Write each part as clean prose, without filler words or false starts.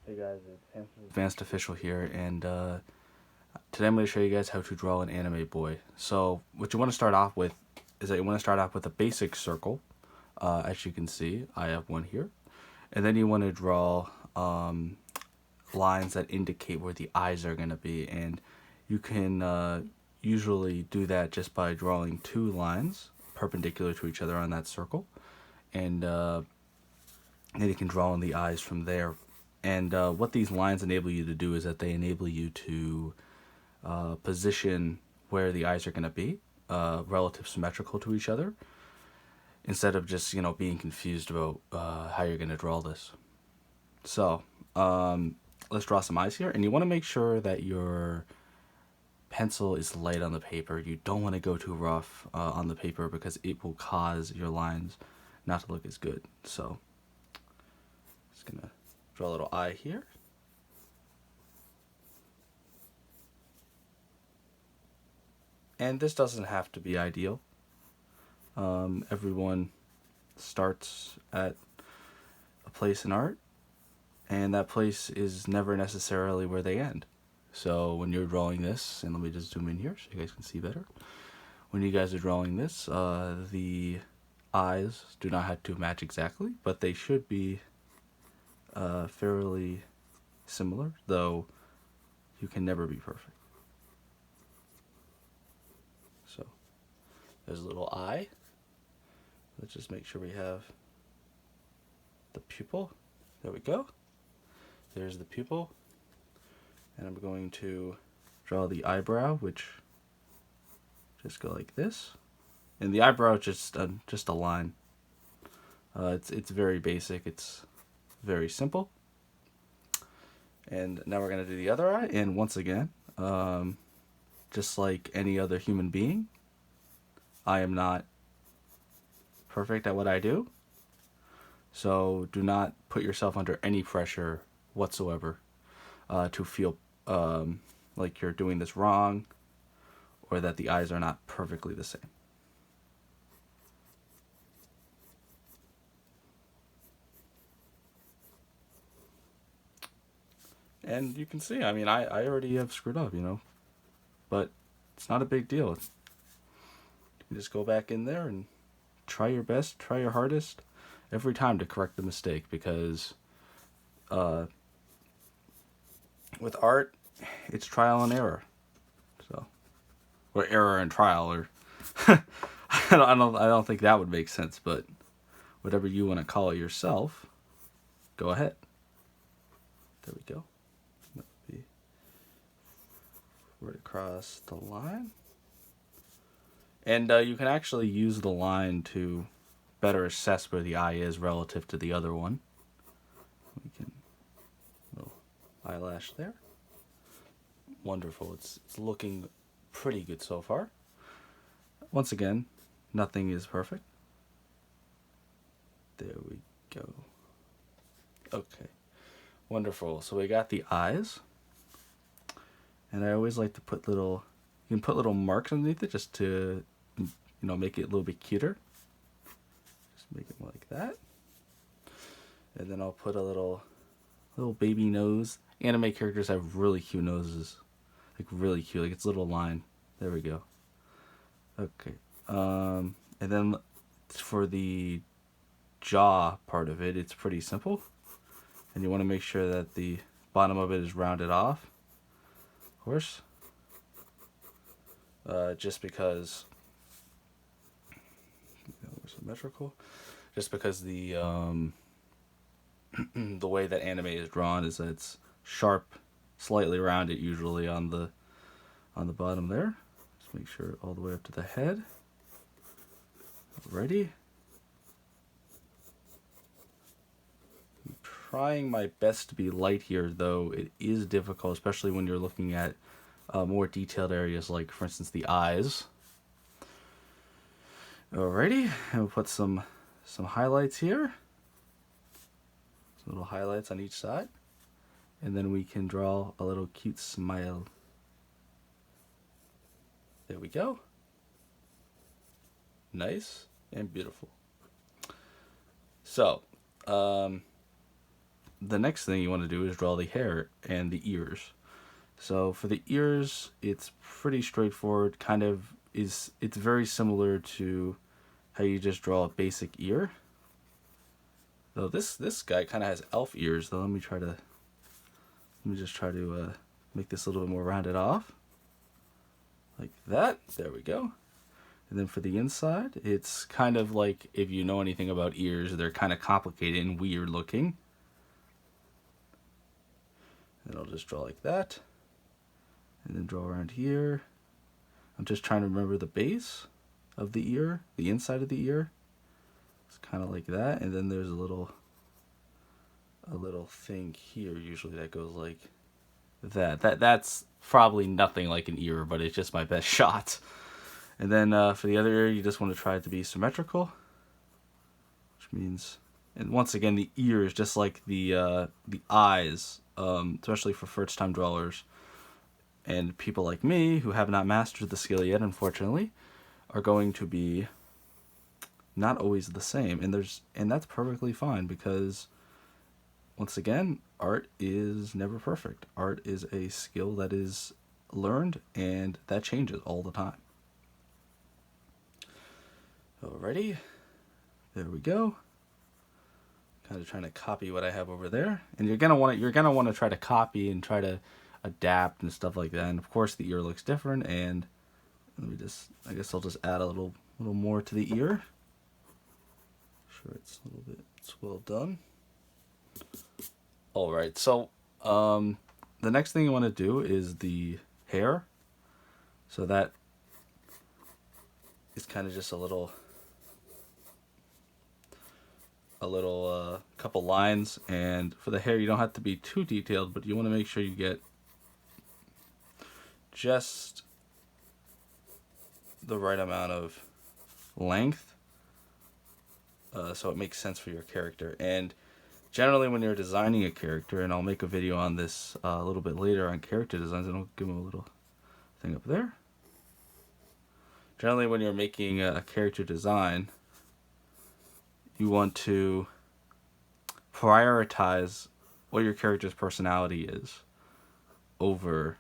Hey guys, it's Hamsters Advanced Official here, and today I'm going to show you guys how to draw an anime boy. So what you want to start off with is that you want to start off with a basic circle. As you can see, I have one here. And then you want to draw lines that indicate where the eyes are going to be. And you can usually do that just by drawing two lines perpendicular to each other on that circle. And then you can draw in the eyes from there. And what these lines enable you to do is that they enable you to position where the eyes are going to be, relative symmetrical to each other, instead of just being confused about how you're going to draw this. So let's draw some eyes here, and you want to make sure that your pencil is light on the paper. You don't want to go too rough on the paper because it will cause your lines not to look as good. So just gonna draw a little eye here. And this doesn't have to be ideal. Everyone starts at a place in art, and that place is never necessarily where they end. So when you're drawing this, and let me just zoom in here so you guys can see better. When you guys are drawing this, the eyes do not have to match exactly, but they should be fairly similar, though you can never be perfect. So there's a little eye. Let's just make sure we have the pupil. There we go. There's the pupil. And I'm going to draw the eyebrow, which just go like this. And the eyebrow is just a line. It's very basic. It's very simple. And now we're going to do the other eye. And once again, just like any other human being, I am not perfect at what I do. So do not put yourself under any pressure whatsoever to feel like you're doing this wrong or that the eyes are not perfectly the same. And you can see, I mean, I already have screwed up, but it's not a big deal. You can just go back in there and try your best, try your hardest every time to correct the mistake, because with art, it's trial and error. So, or error and trial, or I don't think that would make sense, but whatever you want to call it yourself, go ahead. There we go. That would be right across the line. And you can actually use the line to better assess where the eye is relative to the other one. We can, little eyelash there. Wonderful. It's looking pretty good so far. Once again, nothing is perfect. There we go. Okay. Wonderful. So we got the eyes. And I always like to put you can put little marks underneath it just to, make it a little bit cuter. Just make it like that. And then I'll put a little baby nose. Anime characters have really cute noses. Like really cute. Like it's a little line. There we go. Okay. And then for the jaw part of it, it's pretty simple. And you want to make sure that the bottom of it is rounded off. Of course. Just because symmetrical. Just because the the way that anime is drawn is that it's sharp, slightly rounded usually on the bottom there. Just make sure all the way up to the head. Alrighty. I'm trying my best to be light here, though it is difficult, especially when you're looking at more detailed areas, like for instance the eyes. Alrighty, and we'll put some highlights here. Some little highlights on each side. And then we can draw a little cute smile. There we go. Nice and beautiful. So, the next thing you want to do is draw the hair and the ears. So for the ears, it's pretty straightforward. It's very similar to how you just draw a basic ear. Though this guy kind of has elf ears. Though let me just try to make this a little bit more rounded off, like that. There we go. And then for the inside, it's kind of like, if you know anything about ears, they're kind of complicated and weird looking. And I'll just draw like that. And then draw around here. I'm just trying to remember the base of the ear, the inside of the ear. It's kind of like that. And then there's a little thing here usually that goes like that. That's probably nothing like an ear, but it's just my best shot. And then for the other ear, you just want to try it to be symmetrical, which means, and once again, the ears, just like the eyes, especially for first-time drawers, and people like me who have not mastered the skill yet, unfortunately, are going to be not always the same, and that's perfectly fine, because once again, art is never perfect. Art is a skill that is learned, and that changes all the time. Alrighty, there we go. Kind of trying to copy what I have over there, and you're gonna want to try to copy and try to adapt and stuff like that. And of course, the ear looks different. And I guess I'll just add a little more to the ear. Sure, it's well done. All right, so the next thing you want to do is the hair. So that is kind of just a little couple lines. And for the hair, you don't have to be too detailed, but you want to make sure you get just the right amount of length, so it makes sense for your character. And generally when you're designing a character, and I'll make a video on this a little bit later on character designs, and I'll give them a little thing up there. Generally when you're making a character design, you want to prioritize what your character's personality is over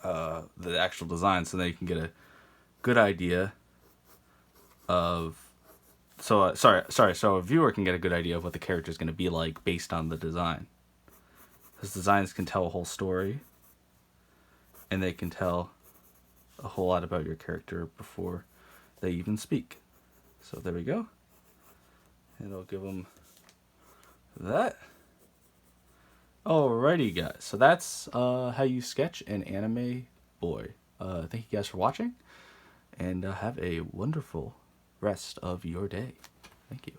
the actual design, so that you can get a good idea of, so a viewer can get a good idea of what the character is going to be like based on the design. Because designs can tell a whole story, and they can tell a whole lot about your character before they even speak. So there we go. And I'll give them that. Alrighty, guys. So that's how you sketch an anime boy. Thank you guys for watching, and have a wonderful rest of your day. Thank you.